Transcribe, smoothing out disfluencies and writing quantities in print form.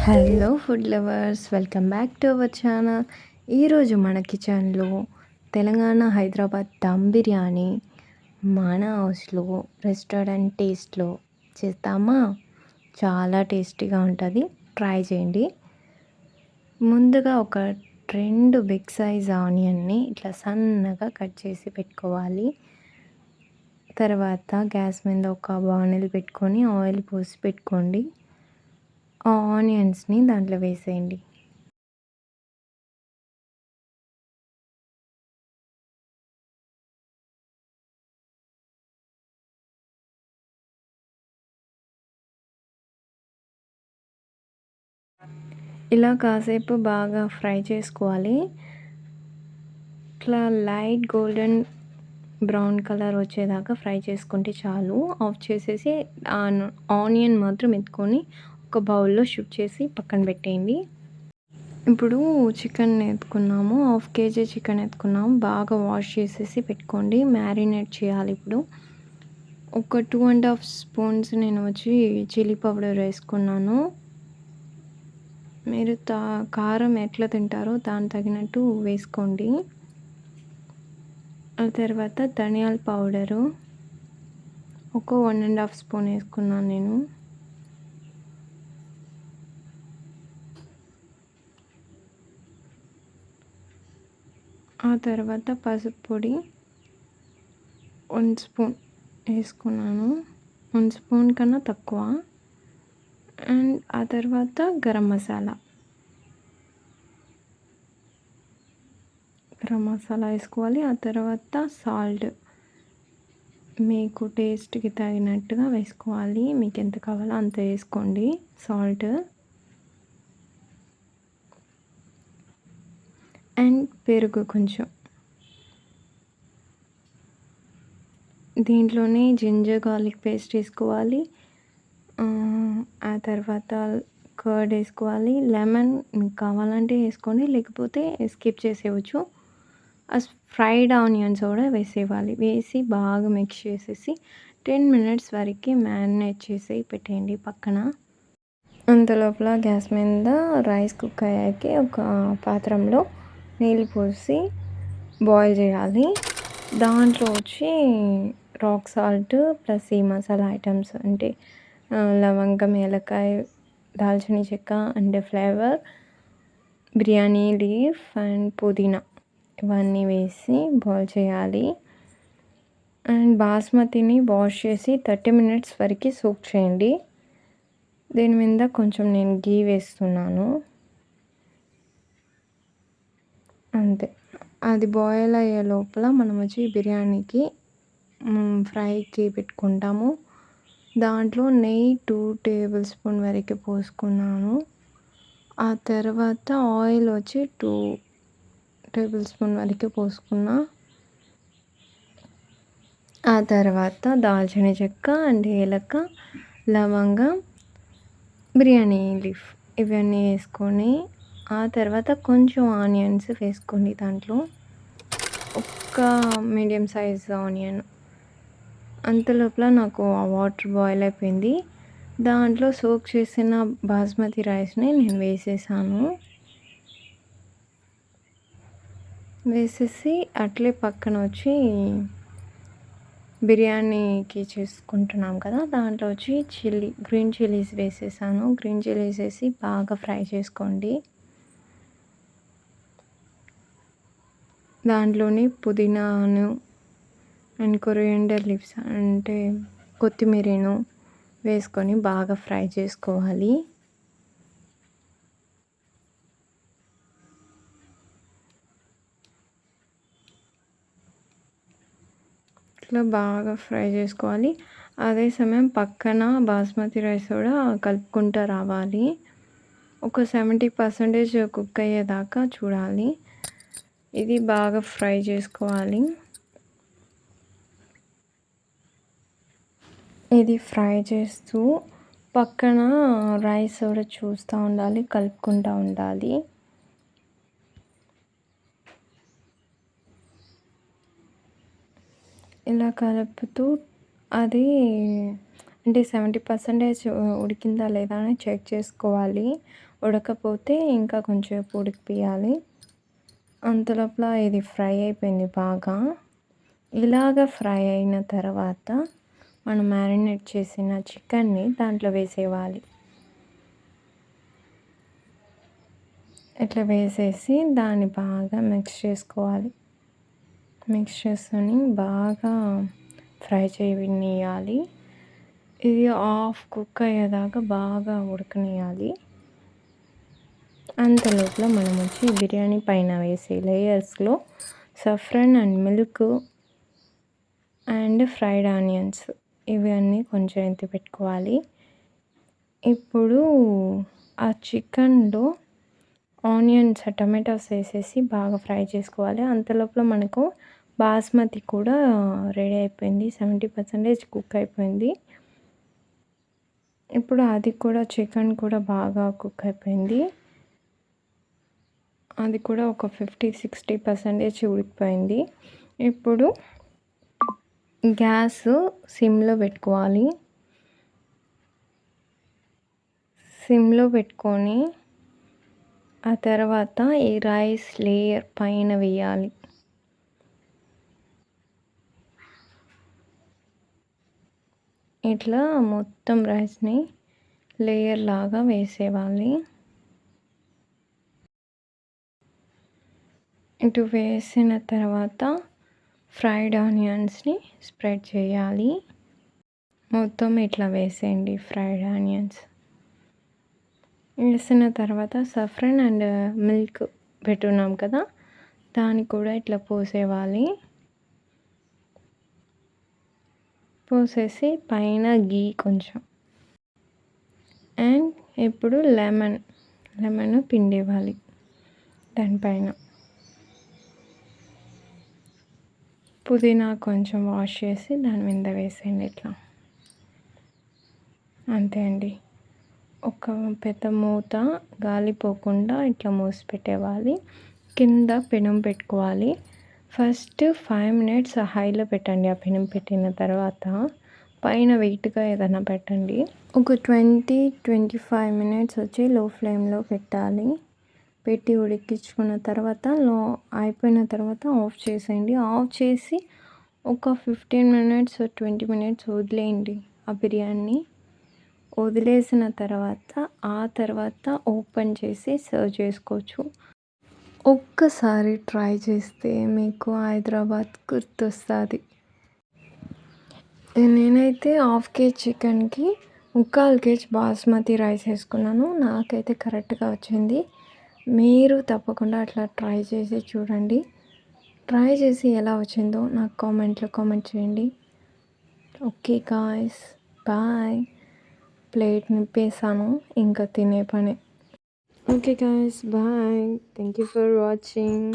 Hello food lovers, welcome back to our channel. ఈరోజు మన కిచెన్లో తెలంగాణ హైదరాబాద్ దమ్ బిర్యానీ మన హౌస్లో రెస్టారెంట్ టేస్ట్లో చేస్తామా. చాలా టేస్టీగా ఉంటుంది, ట్రై చేయండి. ముందుగా ఒక 2 బిగ్ సైజ్ ఆనియన్ని ఇట్లా సన్నగా కట్ చేసి పెట్టుకోవాలి. తర్వాత గ్యాస్ మీద ఒక బాణలి పెట్టుకొని ఆయిల్ పోసి పెట్టుకోండి. ఆ ఆనియన్స్ని దాంట్లో వేసేయండి. ఇలా కాసేపు బాగా ఫ్రై చేసుకోవాలి. ఇట్లా లైట్ గోల్డెన్ బ్రౌన్ కలర్ వచ్చేదాకా ఫ్రై చేసుకుంటే చాలు. ఆఫ్ చేసేసి ఆనియన్ మాత్రం ఎత్తుకొని ఒక బౌల్లో షిఫ్ట్ చేసి పక్కన పెట్టేయండి. ఇప్పుడు చికెన్ ఎత్తుకున్నాము, 1/2 kg చికెన్ ఎత్తుకున్నాము. బాగా వాష్ చేసేసి పెట్టుకోండి. మ్యారినేట్ చేయాలి. ఇప్పుడు ఒక 2.5 స్పూన్స్ నేను వచ్చి చిల్లీ పౌడర్ వేసుకున్నాను. మీరు కారం ఎట్లా తింటారో దానికి తగినట్టు వేసుకోండి. ఆ తర్వాత ధనియాల పౌడరు ఒక 1.5 స్పూన్ వేసుకున్నాను నేను. ఆ తర్వాత పసుపు పొడి 1 స్పూన్ వేసుకున్నాను. 1 స్పూన్ కన్నా తక్కువ. అండ్ ఆ తర్వాత గరం మసాలా వేసుకోవాలి. ఆ తర్వాత సాల్ట్ మీకు టేస్ట్కి తగినట్టుగా వేసుకోవాలి. మీకు ఎంత కావాలో అంత వేసుకోండి సాల్ట్. అండ్ పెరుగు కొంచెం. దీంట్లోనే జింజర్ గార్లిక్ పేస్ట్ వేసుకోవాలి. ఆ తర్వాత కర్డ్ వేసుకోవాలి. లెమన్ మీకు కావాలంటే వేసుకోండి, లేకపోతే స్కిప్ చేసేయచ్చు. ఫ్రైడ్ ఆనియన్స్ కూడా వేసేయాలి. వేసి బాగా మిక్స్ చేసేసి 10 మినిట్స్ వరకు మ్యారినేట్ చేసి పెట్టేయండి పక్కన. అంతలోపల గ్యాస్ మీద రైస్ కుక్ అయ్యాక ఒక పాత్రలో నీళ్ళు పోసి బాయిల్ చేయాలి. దాంట్లో వచ్చి రాక్ సాల్ట్ ప్లస్ ఈ మసాలా ఐటమ్స్ అంటే లవంగం, ఏలకాయ, దాల్చిన చెక్క and flavour, biryani leaf and పుదీనా ఇవన్నీ వేసి బాయిల్ చేయాలి. అండ్ బాస్మతిని వాష్ చేసి 30 మినిట్స్ వరకు సోక్ చేయండి. దీని మీద కొంచెం నేను గీ వేస్తున్నాను. అంతే. అది బాయిల్ అయ్యే లోపల మనం వచ్చి బిర్యానీకి ఫ్రైకి పెట్టుకుంటాము. దాంట్లో నెయ్యి 2 టేబుల్ స్పూన్ వరకు పోసుకున్నాను. ఆ తర్వాత ఆయిల్ వచ్చి 2 టేబుల్ స్పూన్ వరకు పోసుకున్నా. ఆ తర్వాత దాల్చిన చెక్క అండ్ ఏలక, లవంగం, బిర్యానీ లీఫ్ ఇవన్నీ వేసుకొని ఆ తర్వాత కొంచెం ఆనియన్స్ వేసుకోండి. దాంట్లో ఒక్క మీడియం సైజ్ ఆనియన్. అంతలోపల నాకు ఆ వాటర్ బాయిల్ అయిపోయింది. దాంట్లో సోక్ చేసిన బాస్మతి రైస్ని నేను వేసేసాను. వేసేసి అట్లే పక్కన వచ్చి బిర్యానీకి చేసుకుంటున్నాం కదా, దాంట్లో వచ్చి గ్రీన్ చిల్లీస్ వేసేసాను. గ్రీన్ చిల్లీస్ వేసి బాగా ఫ్రై చేసుకోండి. దాంట్లోని పుదీనాను అండ్ కొరియాండర్ లీవ్స్ అంటే కొత్తిమీరను వేసుకొని బాగా ఫ్రై చేసుకోవాలి. ఇట్లా బాగా ఫ్రై చేసుకోవాలి. అదే సమయం పక్కన బాస్మతి రైస్ కూడా కలుపుకుంటూ రావాలి. ఒక 70% కుక్ అయ్యేదాకా చూడాలి. ఇది బాగా ఫ్రై చేసుకోవాలి. ఇది ఫ్రై చేస్తూ పక్కన రైస్ కూడా చూస్తూ ఉండాలి, కలుపుకుంటూ ఉండాలి. ఇలా కలుపుతూ అది అంటే 70% ఉడికిందా లేదా అని చెక్ చేసుకోవాలి. ఉడకపోతే ఇంకా కొంచెం ఉడికిపియాలి. అంతలోపల ఇది ఫ్రై అయిపోయింది బాగా. ఇలాగ ఫ్రై అయిన తర్వాత మనం మ్యారినేట్ చేసిన చికెన్ని దాంట్లో వేసేయాలి. ఇట్లా వేసేసి దాన్ని బాగా మిక్స్ చేసుకోవాలి. మిక్స్ చేసుకొని బాగా ఫ్రై చేయనియాలి. ఇది హాఫ్ కుక్ అయ్యేదాకా బాగా ఉడకనియాలి. అంతలోపల మనం వచ్చి బిర్యానీ పైన వేసే లేయర్స్లో saffron and milk and fried onions ఇవన్నీ కొంచెం ఎత్తి పెట్టుకోవాలి. ఇప్పుడు ఆ చికెన్లో ఆనియన్స్ టమాటాస్ వేసేసి బాగా ఫ్రై చేసుకోవాలి. అంతలోపల మనకు బాస్మతి కూడా రెడీ అయిపోయింది. 70% కుక్ అయిపోయింది. ఇప్పుడు అది కూడా చికెన్ కూడా బాగా కుక్ అయిపోయింది. అది కూడా ఒక 50-60% ఉడికిపోయింది. ఇప్పుడు గ్యాస్ సిమ్లో పెట్టుకోవాలి. సిమ్లో పెట్టుకొని ఆ తర్వాత ఈ రైస్ లేయర్ పైన వేయాలి. ఇట్లా మొత్తం రైస్ని లేయర్ లాగా వేసేయాలి. ఇటు వేసిన తర్వాత ఫ్రైడ్ ఆనియన్స్ని స్ప్రెడ్ చేయాలి. మొత్తం ఇట్లా వేసేయండి ఫ్రైడ్ ఆనియన్స్. వేసిన తర్వాత సఫ్రాన్ అండ్ మిల్క్ పెట్టున్నాం కదా, దాన్ని కూడా ఇట్లా పోసేయాలి. పోసేసి పైన గీ కొంచెం అండ్ ఇప్పుడు లెమన్ పిండివ్వాలి దానిపైన. పుదీనా కొంచెం వాష్ చేసి దాని మీద వేసేయండి ఇట్లా. అంతే అండి. ఒక పెద్ద మూత గాలిపోకుండా ఇట్లా మూసి పెట్టేవాలి. కింద పెనం పెట్టుకోవాలి. ఫస్ట్ 5 minutes హైలో పెట్టండి. ఆ పెనం పెట్టిన తర్వాత పైన వెయిట్గా ఏదైనా పెట్టండి. ఒక 20-25 minutes వచ్చి లో ఫ్లేమ్లో పెట్టాలి. పెట్టి ఉడికించుకున్న తర్వాత అయిపోయిన తర్వాత ఆఫ్ చేసేయండి. ఆఫ్ చేసి ఒక 15 minutes 20 minutes వదిలేయండి ఆ బిర్యానీ. వదిలేసిన తర్వాత ఆ తర్వాత ఓపెన్ చేసి సర్వ్ చేసుకోవచ్చు. ఒక్కసారి ట్రై చేస్తే మీకు హైదరాబాద్ గుర్తొస్తుంది. నేనైతే 1/2 kg చికెన్కి 1/4 kg బాస్మతి రైస్ వేసుకున్నాను. నాకైతే కరెక్ట్గా వచ్చింది. మీరు తప్పకుండా అట్లా ట్రై చేసి చూడండి. ట్రై చేసి ఎలా వచ్చిందో నాకు కామెంట్ చేయండి. Okay guys, bye. ప్లేట్ నింపేసాను, ఇంకా తినే పని. Okay guys, bye. Thank you for watching.